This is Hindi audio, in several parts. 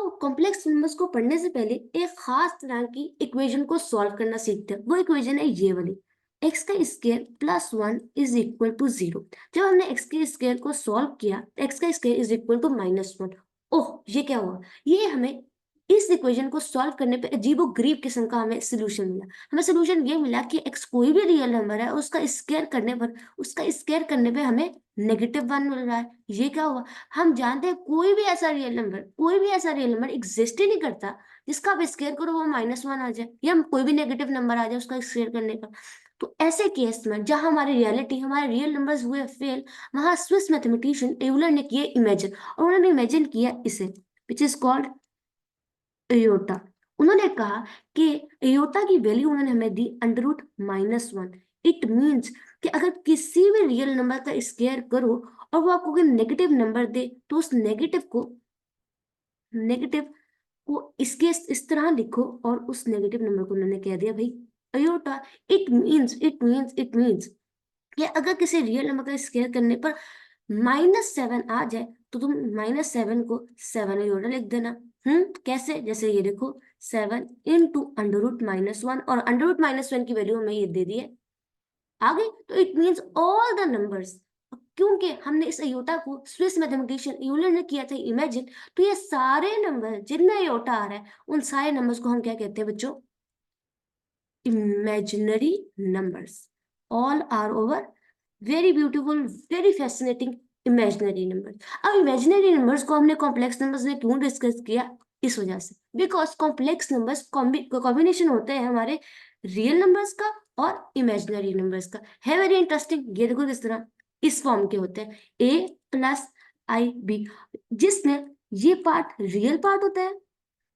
तो कॉम्प्लेक्स नंबर्स को पढ़ने से पहले एक खास तरह की इक्वेशन को सॉल्व करना सीखते हैं। वो इक्वेशन है ये वाली, एक्स का square plus 1 is equal to 0। जब हमने एक्स के स्क्वायर को सॉल्व किया, एक्स का स्क्वायर इज इक्वल टू -1। ओह, ये क्या हुआ? ये हमें इस इक्वेशन को सॉल्व करने पे अजीबोगरीब किस्म का हमें सोल्यूशन मिला। हमें सोल्यूशन ये मिला कि एक्स कोई भी रियल नंबर है, उसका स्क्वायर करने पे हमें -1 मिल रहा है। ये क्या हुआ? हम जानते हैं कोई भी ऐसा रियल नंबर एग्जिस्ट ही नहीं करता जिसका आप स्क्वायर करो वो -1 आ जाए, या कोई भी नेगेटिव नंबर आ जाए उसका स्क्वायर करने पर। तो ऐसे केस में जहां हमारे रियल नंबर्स हुए फेल, वहां स्विस मैथमेटिशियन एवलर ने किए इमेजिन, और उन्होंने इमेजिन किया इसे, विच इज कॉल्ड एयोटा। उन्होंने कहा कि एयोटा की वैल्यू उन्होंने हमें दी √-1। इट मींस कि अगर किसी भी रियल नंबर का स्क्वायर करो और वो आपको कोई नेगेटिव नंबर दे, तो उस नेगेटिव को इसके इस तरह लिखो, और उस नेगेटिव नंबर को उन्होंने कह दिया भाई अयोटा। इट मींस कि अगर किसी रियल नंबर का स्क्वायर करने पर -7 आ जाए, तो तुम -7 को 7 अयोटा लिख देना। कैसे? जैसे ये देखो, 7 इंटू √-1, और √-1 की वैल्यू हमें ये दे दी है, आ गई। तो it means all the numbers, क्योंकि हमने इस अयोटा को स्विस मैथमेटिशियन यूलर ने किया था इमेजिन, तो ये सारे नंबर जिनमें अयोटा आ रहा है, उन सारे नंबर्स को हम क्या कहते हैं बच्चों? Imaginary numbers. All are over very beautiful, very fascinating imaginary numbers. अब इमेजिनरी नंबर्स को हमने कॉम्प्लेक्स नंबर्स में क्यों डिस्कस किया? इस वजह से, बिकॉज कॉम्प्लेक्स नंबर्स कॉम्बिनेशन होते हैं हमारे रियल नंबर्स का और इमेजिनरी नंबर्स का। है वेरी इंटरेस्टिंग। ये देखो किस तरह इस फॉर्म के होते हैं, a+ib, जिसमें ये पार्ट रियल पार्ट होता है,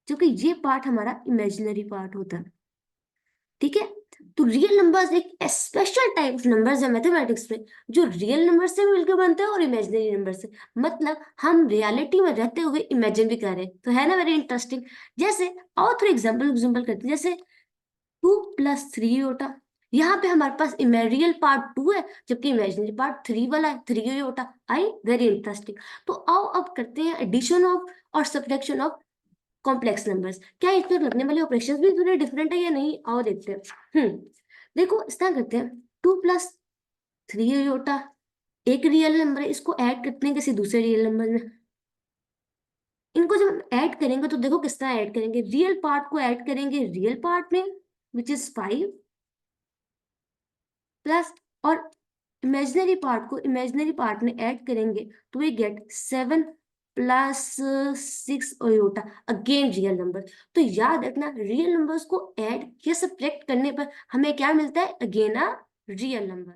क्योंकि ये पार्ट हमारा इमेजिनरी पार्ट होता है। ठीक है, तो रियल नंबर्स एक स्पेशल टाइप ऑफ नंबर्स है मैथमेटिक्स में, जो रियल नंबर से मिलकर बनते हैं और इमेजिनरी नंबर से। मतलब हम रियलिटी में रहते हुए इमेजिन भी कर रहे हैं, तो है ना वेरी इंटरेस्टिंग। जैसे और थोड़ा एग्जांपल करते हैं, जैसे 2+3 होता, यहाँ पे हमारे पास रियल पार्ट 2 है, जबकि इमेजिनरी पार्ट 3 वाला है, 3 होता। I very interesting. तो आओ अब करते हैं एडिशन ऑफ और सब्ट्रैक्शन ऑफ कॉम्प्लेक्स नंबर्स। क्या इसमें लगने वाले ऑपरेशंस भी थोड़े डिफरेंट है या नहीं? आओ देखते हैं। देखो इस तरह करते हैं, 2+3 अयोटा एक रियल नंबर है, इसको ऐड करते हैं किसी दूसरे रियल नंबर में। इनको जब हम ऐड करेंगे तो देखो किस तरह ऐड करेंगे, रियल पार्ट को ऐड करेंगे रियल पार्ट में, विच इज 5 प्लस, और इमेजिनरी पार्ट को इमेजिनरी पार्ट में ऐड करेंगे तो we get 7+6 iota, again real number. तो याद रखना, रियल नंबर्स को ऐड या सब्ट्रैक्ट करने पर हमें क्या मिलता है? Again a real number.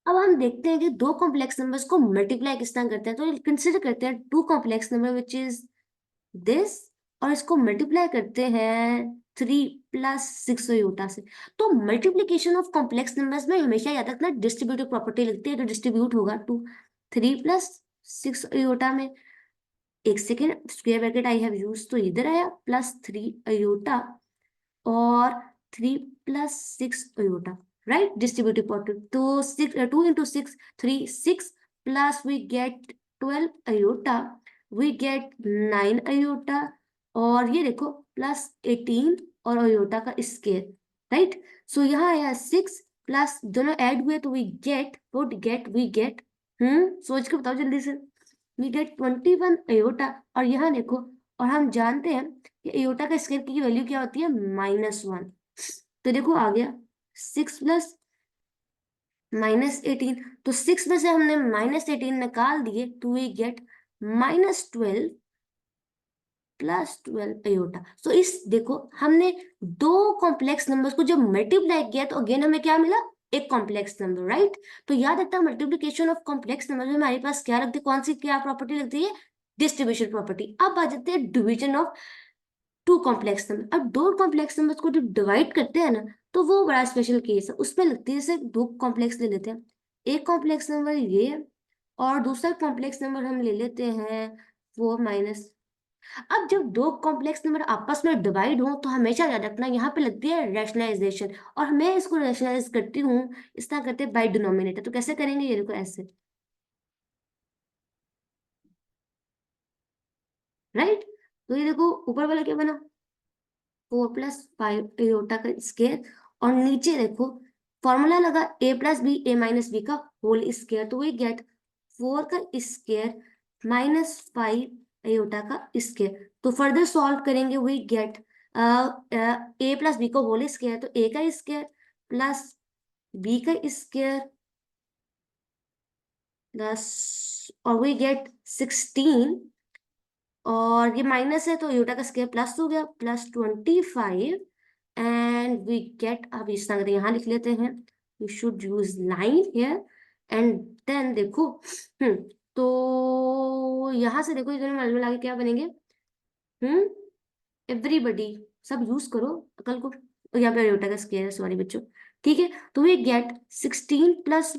अब हम देखते हैं कि दो कॉम्प्लेक्स नंबर्स को मल्टीप्लाई किस तरह करते हैं। तो कंसिडर करते हैं two complex number which is this, और इसको मल्टीप्लाई करते हैं 3+6 अयोटा से। तो मल्टीप्लीकेशन ऑफ कॉम्प्लेक्स नंबर्स में हमेशा याद रखना डिस्ट्रीब्यूटिव प्रॉपर्टी लगती है, तो डिस्ट्रीब्यूट होगा टू 3+6 अयोटा में। एक second, square bracket I have use, तो इधर आया +3 अयोटा और 3+6 अयोटा, राइट? Distributive property. तो 2 × 6 6 plus we get 12 iota, we get 9 iota, और ये देखो +18 और अयोटा का स्क्वायर, राइट? सो यहाँ आया 6 प्लस, दोनों ऐड हुए तो वी गेट सोच के बताओ जल्दी से, वी गेट 21 अयोटा। और यहाँ देखो, और हम जानते हैं कि अयोटा का स्क्वायर की वैल्यू क्या होती है? -1। तो देखो आ गया 6 प्लस -18, तो 6 में से हमने -18 निकाल दिए तो वी गेट -12 +12 अयोटा। सो इस देखो, हमने दो कॉम्प्लेक्स नंबर्स को जब मल्टीप्लाई किया तो अगेन हमें क्या मिला? एक कॉम्प्लेक्स नंबर, राइट? तो याद रखता है मल्टीप्लिकेशन ऑफ कॉम्प्लेक्स नंबर में हमारे पास क्या लगती है? कौन सी क्या प्रॉपर्टी लगती है? Distribution property. अब आ जाते हैं division of two complex number. अब दो कॉम्प्लेक्स नंबर्स को जब डिवाइड करते हैं ना, तो वो बड़ा स्पेशल केस है, उसमें लगती है, जैसे दो कॉम्प्लेक्स ले लेते हैं, एक कॉम्प्लेक्स नंबर ये है, और दूसरा कॉम्प्लेक्स नंबर हम ले लेते हैं 4-। अब जब दो कॉम्प्लेक्स नंबर आपस में डिवाइड हो तो हमेशा याद रखना यहाँ पे लगती है रैशनलाइजेशन, और मैं इसको रैशनलाइज करती हूँ, इस तरह करते हैं बाय डिनोमिनेटर। तो कैसे करेंगे? ये देखो ऐसे, राइट? तो ये देखो ऊपर वाला क्या बना, 4+5 एयोटा का स्क्वायर, और नीचे देखो फॉर्मूला लगा a+b का होल स्क्वायर, तो वी गेट 4 का स्क्वायर -5 एयोटा का स्क्वायर। तो फर्दर सॉल्व करेंगे, वी गेट a+b का होल स्क्वायर, तो a का स्क्वायर प्लस b का स्क्वायर प्लस, और वी गेट 16, और ये माइनस है तो एयोटा का स्क्वायर प्लस हो गया, +25, एंड वी गेट, अब इस तरह यहाँ लिख लेते हैं, we should use line here, and then देखो तो यहाँ से देखो इधर में आगे क्या बनेंगे, एवरीबडी सब यूज करो अकल को, यहाँ पे एयोटा का स्क्वायर है, सॉरी बच्चों, ठीक है। तो we gate 16 +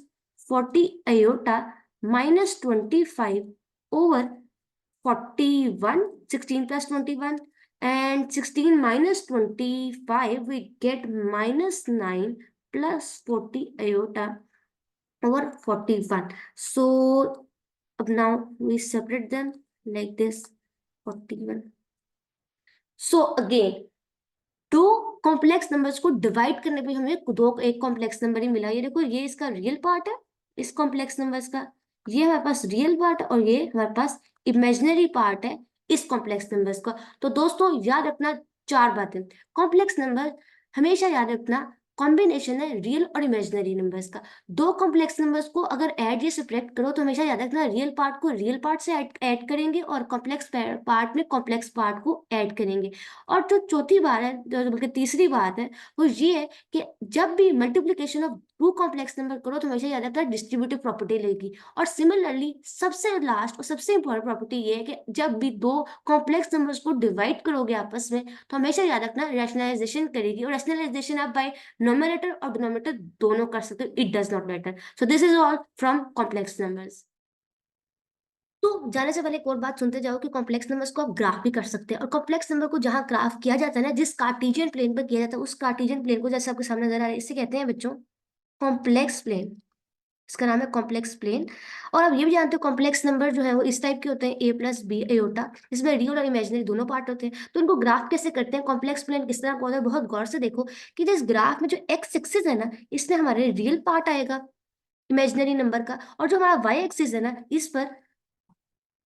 40 aorta -25 over 41, 16 + 21, and 16 - 25, we get -9 + 40 iota over 41. So now we separate them like this, 41. So again, दो कॉम्प्लेक्स नंबर्स को डिवाइड करने पे हमें एक कॉम्प्लेक्स नंबर ही मिला। ये देखो, ये इसका रियल पार्ट है, इस कॉम्प्लेक्स नंबर्स का, ये हमारे पास रियल पार्ट है, और ये हमारे पास इमेजिनरी पार्ट है इस कॉम्प्लेक्स नंबर्स का। तो दोस्तों याद रखना 4 बातें। कॉम्प्लेक्स नंबर हमेशा याद रखना कॉम्बिनेशन है रियल और इमेजिनरी नंबर्स का। दो कॉम्प्लेक्स नंबर्स को अगर ऐड या सब्ट्रैक्ट करो तो हमेशा याद रखना रियल पार्ट को रियल पार्ट से ऐड करेंगे, और कॉम्प्लेक्स पार्ट में कॉम्प्लेक्स पार्ट को ऐड करेंगे। और जो चौथी बात है, जो बल्कि तीसरी बात है, वो ये है कि जब भी multiplication of two complex number करो तो हमेशा याद रखना डिस्ट्रीब्यूटिव प्रॉपर्टी लेगी। और सिमिलरली सबसे लास्ट और सबसे इंपॉर्टेंट प्रॉपर्टी ये है कि जब भी दो कॉम्प्लेक्स नंबर्स को डिवाइड करोगे आपस में तो हमेशा याद रखना रैशनलाइजेशन करेगी, और रैशनलाइजेशन आप बाय न्यूमरेटर और डिनोमिनेटर दोनों कर सकते हो, it does not matter. So this is all from complex numbers. तो जाने से पहले एक और बात सुनते जाओ कि कॉम्प्लेक्स नंबर्स को आप ग्राफ भी कर सकते हैं, और कॉम्प्लेक्स नंबर को जहां ग्राफ किया जाता है ना, जिस कार्टेशियन प्लेन पर किया जाता है, उस कार्टेशियन प्लेन को जैसे आपके सामने नजर आ रहा है, इसे कहते हैं बच्चों कॉम्प्लेक्स प्लेन। इसका नाम है कॉम्प्लेक्स प्लेन। और आप ये भी जानते हो कॉम्प्लेक्स नंबर जो है वो इस टाइप के होते हैं, a+b एयोटा, जिसमें रियल और इमेजिनरी दोनों पार्ट होते हैं। तो इनको ग्राफ कैसे करते हैं, कॉम्प्लेक्स प्लेन किस तरह का होता है, बहुत गौर से देखो कि जिस ग्राफ में जो एक्स एक्सिस है ना, इसमें हमारे रियल पार्ट आएगा इमेजिनरी नंबर का, और जो हमारा वाई एक्सिस है ना, इस पर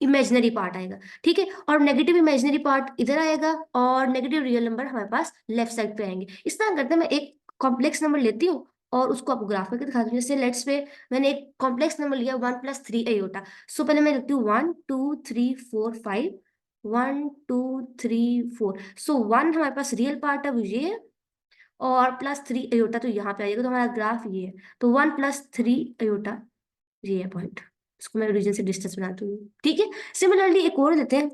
इमेजिनरी पार्ट आएगा, ठीक है। और नेगेटिव इमेजिनरी पार्ट इधर आएगा, और नेगेटिव रियल नंबर हमारे पास लेफ्ट साइड पे आएंगे। इस तरह करते हैं, मैं एक कॉम्प्लेक्स नंबर लेती हूँ और उसको आपको ग्राफ करके दिखाती हूँ। जैसे लेट्स पे मैंने एक कॉम्प्लेक्स नंबर लिया 1 + 3 एयोटा। सो पहले मैं लिखती हूँ 1 2 3 4 5, 1 2 3 4। सो 1 हमारे पास रियल पार्ट है, वो ये है, और +3 एयोटा तो यहाँ पे आएगा, तो हमारा ग्राफ ये है। तो 1 + 3 एयोटा ये है पॉइंट, इसको मैं रीजन से डिस्टेंस बनाती हूँ, ठीक है। सिमिलरली एक और लेते हैं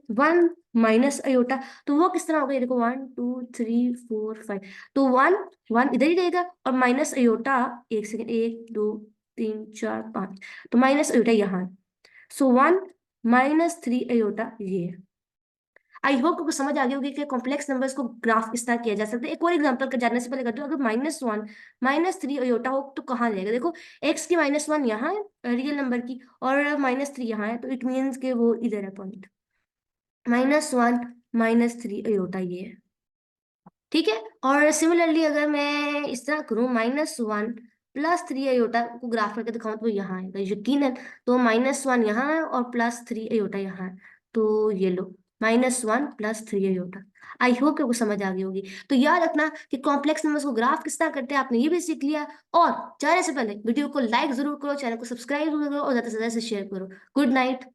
1 - अयोटा, तो वो किस तरह होगा, ये देखो 1 2 3 4 5, तो 1 1 इधर ही रहेगा, और माइनस अयोटा, एक सेकेंड, 1 2 3 4 5, तो माइनस अयोटा यहाँ, सो 1 - 3 अयोटा ये है। आई होप आपको समझ आ गई होगी कि कॉम्प्लेक्स नंबर्स को ग्राफ किस तरह किया जा सकता है। एक और एग्जांपल कर जानने से पहले करते हो, अगर -1 - 3 अयोटा हो तो कहाँ जाएगा, देखो x की -1 यहाँ है रियल नंबर की, और -3 यहाँ है, तो इट मीन्स के वो इधर है पॉइंट, -1 - 3 अयोटा ये है, ठीक है। और सिमिलरली अगर मैं इस तरह करूँ -1 + 3 अयोटा को ग्राफ करके दिखाऊं तो यहाँ आएगा यकीनन। तो -1 यहाँ है और +3 अयोटा यहाँ है, तो ये लो -1 + 3 अयोटा। आई होप कि आपको समझ आ गई होगी। तो याद रखना कि कॉम्प्लेक्स नंबर्स को ग्राफ किस तरह करते हैं, आपने ये भी सीख लिया। और जाने से पहले वीडियो को लाइक जरूर करो, चैनल को सब्सक्राइब जरूर करो, और ज्यादा से ज्यादा शेयर करो। Good night.